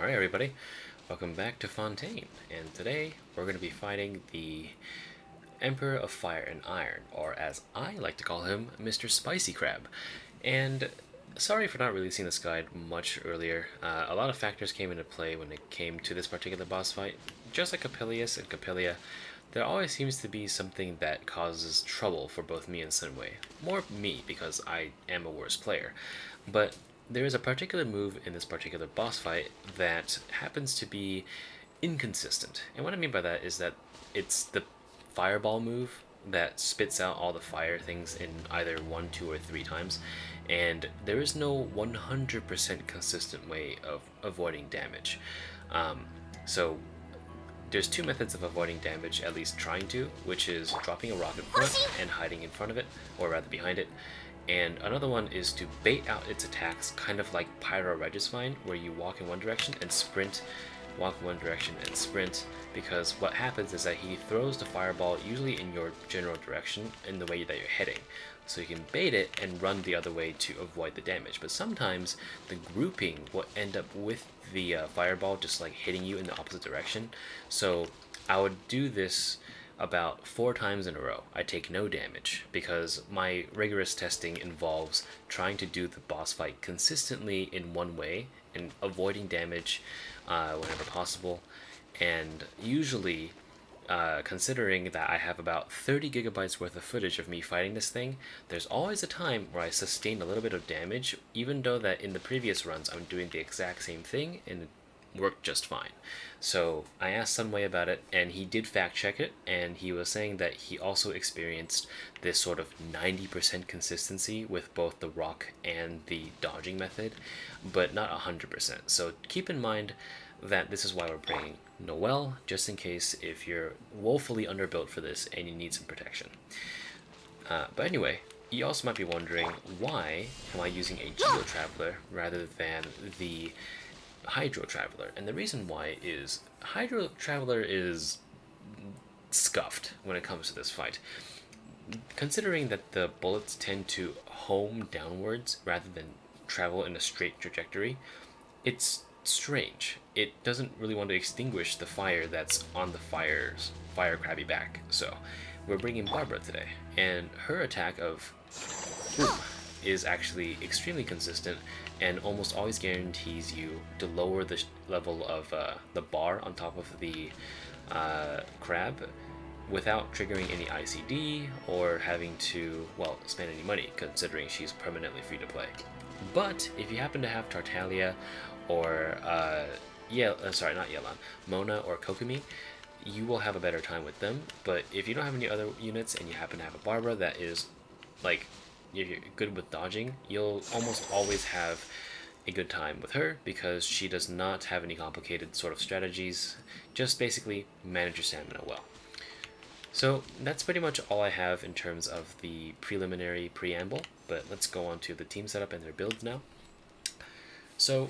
Alright everybody, welcome back to Fontaine, and today we're going to be fighting the Emperor of Fire and Iron, or as I like to call him, Mr. Spicy Crab. And sorry for not releasing this guide much earlier. A lot of factors came into play when it came to this particular boss fight. Just like Capilius and Capilia, there always seems to be something that causes trouble for both me and Sunway. More me, because I am a worse player. But there is a particular move in this particular boss fight that happens to be inconsistent. And what I mean by that is that it's the fireball move that spits out all the fire things in either 1, 2, or 3 times, and there is no 100% consistent way of avoiding damage. So there's 2 methods of avoiding damage, at least trying to, which is dropping a rock in front and hiding in front of it, or rather behind it. And another one is to bait out its attacks, kind of like Pyro Regisvine, where you walk in one direction and sprint, walk in one direction and sprint, because what happens is that he throws the fireball usually in your general direction in the way that you're heading. So you can bait it and run the other way to avoid the damage. But sometimes the grouping will end up with the fireball just like hitting you in the opposite direction. So I would do this about 4 times in a row. I take no damage because my rigorous testing involves trying to do the boss fight consistently in one way and avoiding damage whenever possible. And usually, considering that I have about 30 gigabytes worth of footage of me fighting this thing, there's always a time where I sustain a little bit of damage, even though that in the previous runs I'm doing the exact same thing and it worked just fine. So I asked Sunway about it, and he did fact check it, and he was saying that he also experienced this sort of 90% consistency with both the rock and the dodging method, but not 100%. So keep in mind that this is why we're bringing Noelle, just in case if you're woefully underbuilt for this and you need some protection. But anyway, you also might be wondering, why am I using a Geo Traveler rather than the Hydro Traveler? And the reason why is Hydro Traveler is scuffed when it comes to this fight. Considering that the bullets tend to home downwards rather than travel in a straight trajectory, it's strange. It doesn't really want to extinguish the fire that's on the fire crabby back. So we're bringing Barbara today, and her attack of is actually extremely consistent and almost always guarantees you to lower the level of the bar on top of the crab without triggering any ICD or having to, well, spend any money, considering she's permanently free to play. But if you happen to have Tartaglia or sorry, not Yelan, Mona or Kokomi, you will have a better time with them. But if you don't have any other units and you happen to have a Barbara that is like, if you're good with dodging, you'll almost always have a good time with her because she does not have any complicated sort of strategies. Just basically manage your stamina well. So that's pretty much all I have in terms of the preliminary preamble, but let's go on to the team setup and their builds now. So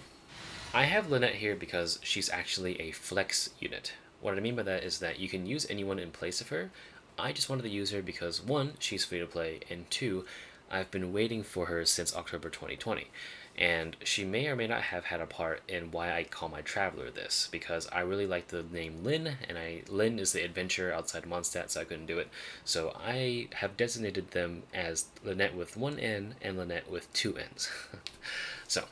I have Lynette here because she's actually a flex unit. What I mean by that is that you can use anyone in place of her. I just wanted to use her because 1, she's free to play, and 2, I've been waiting for her since October 2020, and she may or may not have had a part in why I call my Traveler this, because I really like the name Lynn, and Lynn is the adventurer outside Mondstadt, so I couldn't do it. So I have designated them as Lynette with 1 N and Lynette with 2 N's. So,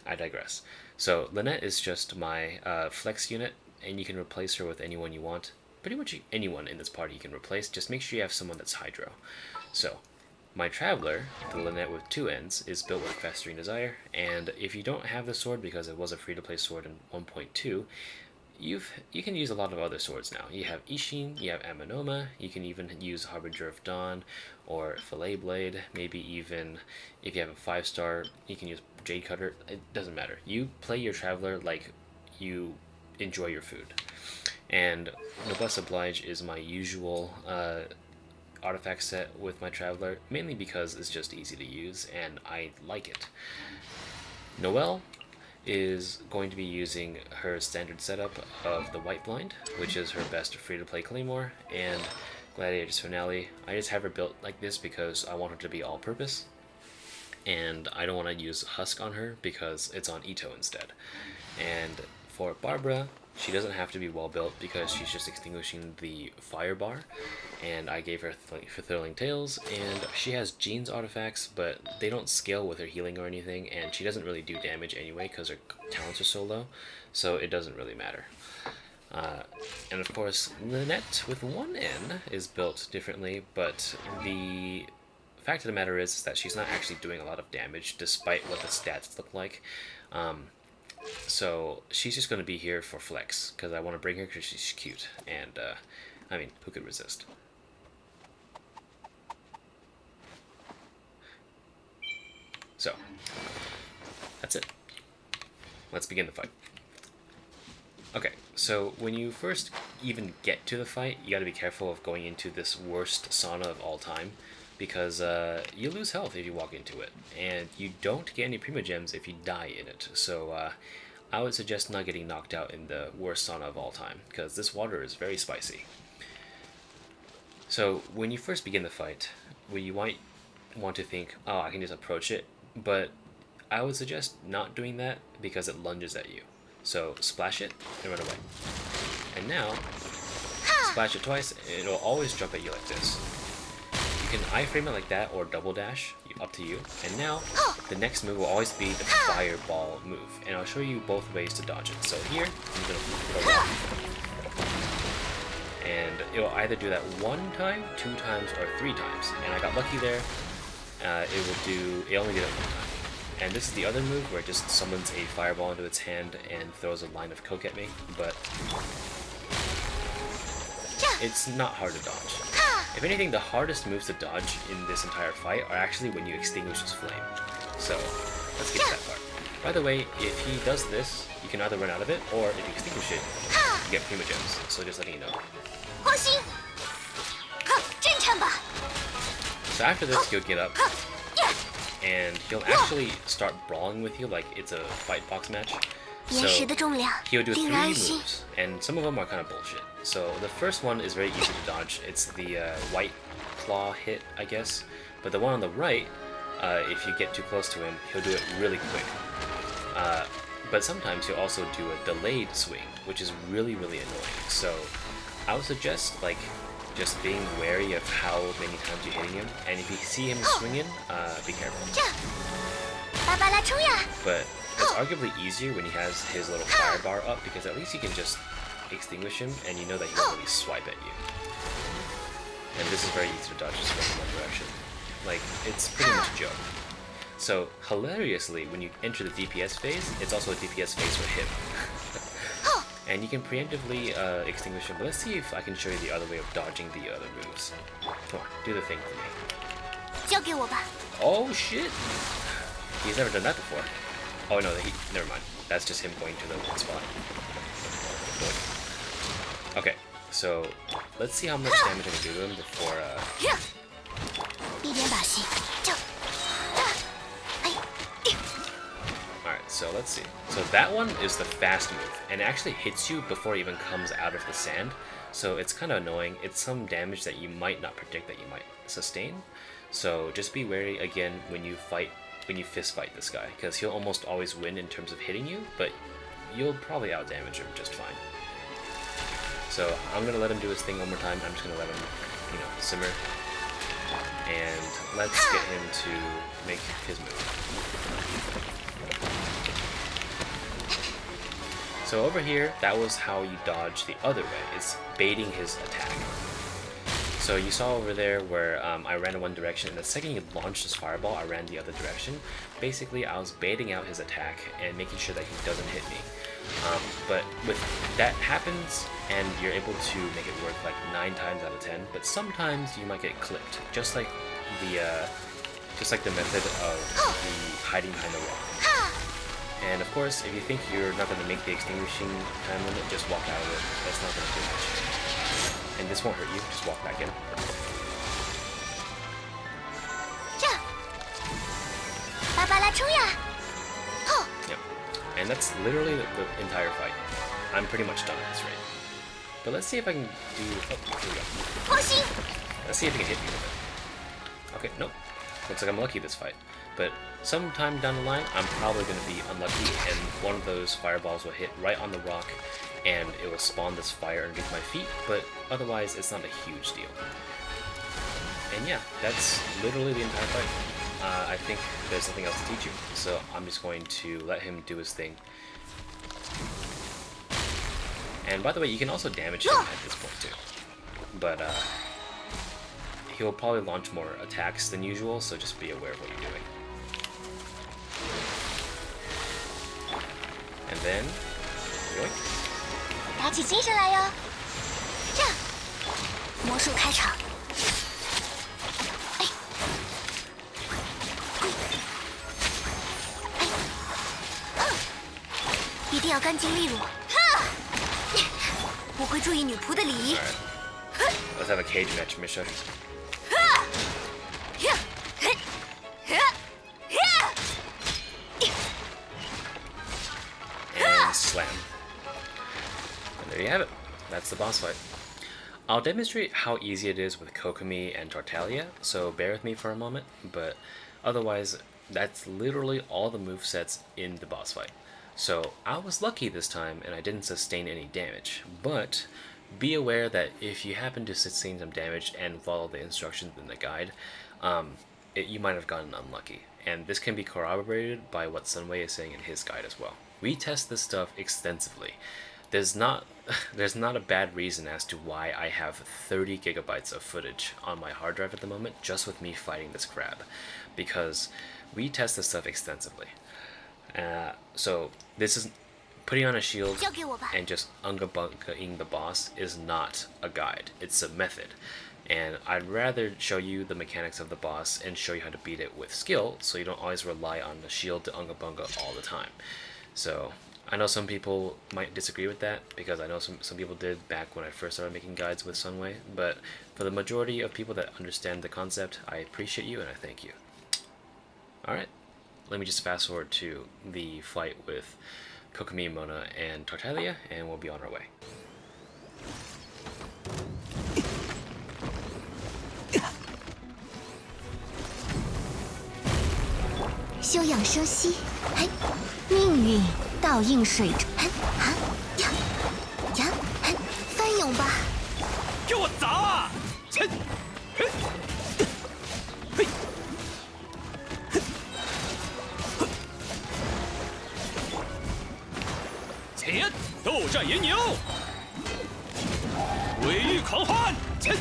I digress. So Lynette is just my flex unit, and you can replace her with anyone you want. Pretty much anyone in this party you can replace, just make sure you have someone that's Hydro. So, my Traveler, the Lynette with 2 N's, is built with Festering Desire, and if you don't have the sword because it was a free-to-play sword in 1.2, you can use a lot of other swords now. You have Ishin, you have Amanoma, you can even use Harbinger of Dawn or Fillet Blade, maybe even if you have a 5-star, you can use Jade Cutter. It doesn't matter. You play your Traveler like you enjoy your food. And Noblesse Oblige is my usual artifact set with my Traveler, mainly because it's just easy to use and I like it. Noelle is going to be using her standard setup of the White Blind, which is her best free-to-play Claymore, and Gladiator's Finale. I just have her built like this because I want her to be all-purpose, and I don't want to use Husk on her because it's on Itto instead. And for Barbara, she doesn't have to be well built because she's just extinguishing the fire bar, and I gave her Thrilling Tales, and she has Jean's artifacts, but they don't scale with her healing or anything, and she doesn't really do damage anyway because her talents are so low, so it doesn't really matter. And of course, Lynette with one N is built differently, but the fact of the matter is that she's not actually doing a lot of damage despite what the stats look like. So she's just going to be here for flex because I want to bring her because she's cute, and I mean, who could resist? So that's it. Let's begin the fight. Okay, so when you first even get to the fight, you gotta be careful of going into this worst sauna of all time, because you lose health if you walk into it, and you don't get any Primogems if you die in it, so I would suggest not getting knocked out in the worst sauna of all time, because this water is very spicy. So when you first begin the fight, you might want to think, oh, I can just approach it, but I would suggest not doing that because it lunges at you. So splash it and run away. And now, splash it twice, and it'll always jump at you like this. You can iframe it like that or double dash, up to you. And now, the next move will always be the fireball move. And I'll show you both ways to dodge it. So here, I'm going to throw it. And it will either do that 1 time, 2 times, or 3 times. And I got lucky there. It only did it 1 time. And this is the other move where it just summons a fireball into its hand and throws a line of coke at me, but it's not hard to dodge. If anything, the hardest moves to dodge in this entire fight are actually when you extinguish his flame. So let's get to that part. By the way, if he does this, you can either run out of it, or if you extinguish it, you get Primogems, so just letting you know. So after this, you'll get up, and he'll actually start brawling with you like it's a fight box match. So he'll do 3 moves, and some of them are kind of bullshit. So the first one is very easy to dodge. It's the white claw hit, I guess. But the one on the right, if you get too close to him, he'll do it really quick. But sometimes he'll also do a delayed swing, which is really, really annoying. So I would suggest just being wary of how many times you're hitting him, and if you see him swinging, be careful. But it's arguably easier when he has his little fire bar up, because at least you can just extinguish him, and you know that he won't really swipe at you. And this is very easy to dodge just from one direction. It's pretty much a joke. So, hilariously, when you enter the DPS phase, it's also a DPS phase for him. And you can preemptively extinguish him, but let's see if I can show you the other way of dodging the other moves. Come on, do the thing for me. Oh shit! He's never done that before. Oh no, never mind. That's just him going to the one spot. Okay, so let's see how much damage I can do to him before Alright, so let's see. So that one is the fast move, and it actually hits you before it even comes out of the sand, so it's kind of annoying. It's some damage that you might not predict that you might sustain, so just be wary again when you fist fight this guy, because he'll almost always win in terms of hitting you, but you'll probably outdamage him just fine. So I'm going to let him do his thing one more time. I'm just going to let him, simmer, and let's get him to make his move. So over here, that was how you dodge the other way. It's baiting his attack. So you saw over there where I ran in one direction, and the second he launched his fireball, I ran the other direction. Basically, I was baiting out his attack and making sure that he doesn't hit me. But with that happens, and you're able to make it work 9 times out of 10. But sometimes you might get clipped, just like the method of the hiding behind the rock. And of course, if you think you're not going to make the extinguishing time limit, just walk out of it. That's not going to do much. And this won't hurt you, just walk back in. Yeah. And that's literally the entire fight. I'm pretty much done at this rate. But let's see if I can do... Oh, here we go. Let's see if he can hit me with it. Okay, nope. Looks like I'm lucky this fight. but sometime down the line, I'm probably going to be unlucky, and one of those fireballs will hit right on the rock, and it will spawn this fire underneath my feet, but otherwise, it's not a huge deal. And yeah, that's literally the entire fight. I think there's nothing else to teach you, so I'm just going to let him do his thing. And by the way, you can also damage him at this point too. But he'll probably launch more attacks than usual, so just be aware of what you're doing. And then, yoink. 打起精神来哟！这样，魔术开场。哎，一定要干净利落。哈！我会注意女仆的礼仪。Let's have a cage match, Misha. And slam. And there you have it. That's the boss fight. I'll demonstrate how easy it is with Kokomi and Tartaglia, so bear with me for a moment, but otherwise, that's literally all the movesets in the boss fight. So I was lucky this time and I didn't sustain any damage, but be aware that if you happen to sustain some damage and follow the instructions in the guide, you might have gotten unlucky. And this can be corroborated by what Sunway is saying in his guide as well. We test this stuff extensively. There's not a bad reason as to why I have 30 gigabytes of footage on my hard drive at the moment just with me fighting this crab, because we test this stuff extensively. So this is putting on a shield and just unga-bunga-ing the boss is not a guide, it's a method. And I'd rather show you the mechanics of the boss and show you how to beat it with skill, so you don't always rely on the shield to unga-bunga all the time. So I know some people might disagree with that, because I know some people did back when I first started making guides with Sunway, but for the majority of people that understand the concept, I appreciate you and I thank you. Alright, let me just fast forward to the fight with Kokomi, Mona, and Tartaglia, and we'll be on our way. 休养生息，哎，命运倒映水中，哎啊呀呀，哎，翻涌吧！给我砸啊！嘿，嘿，嘿，前斗战银牛，鬼域狂欢，前，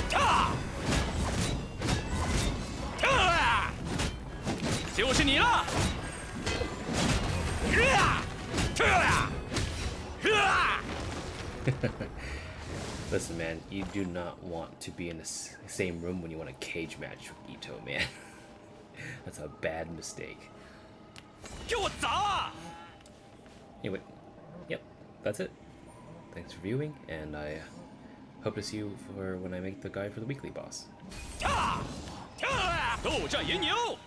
踏，踏，就是你了！Listen, man, you do not want to be in the same room when you want a cage match with Itto, man. That's a bad mistake. Anyway, yep, that's it. Thanks for viewing, and I hope to see you for when I make the guide for the weekly boss. 斗战银牛。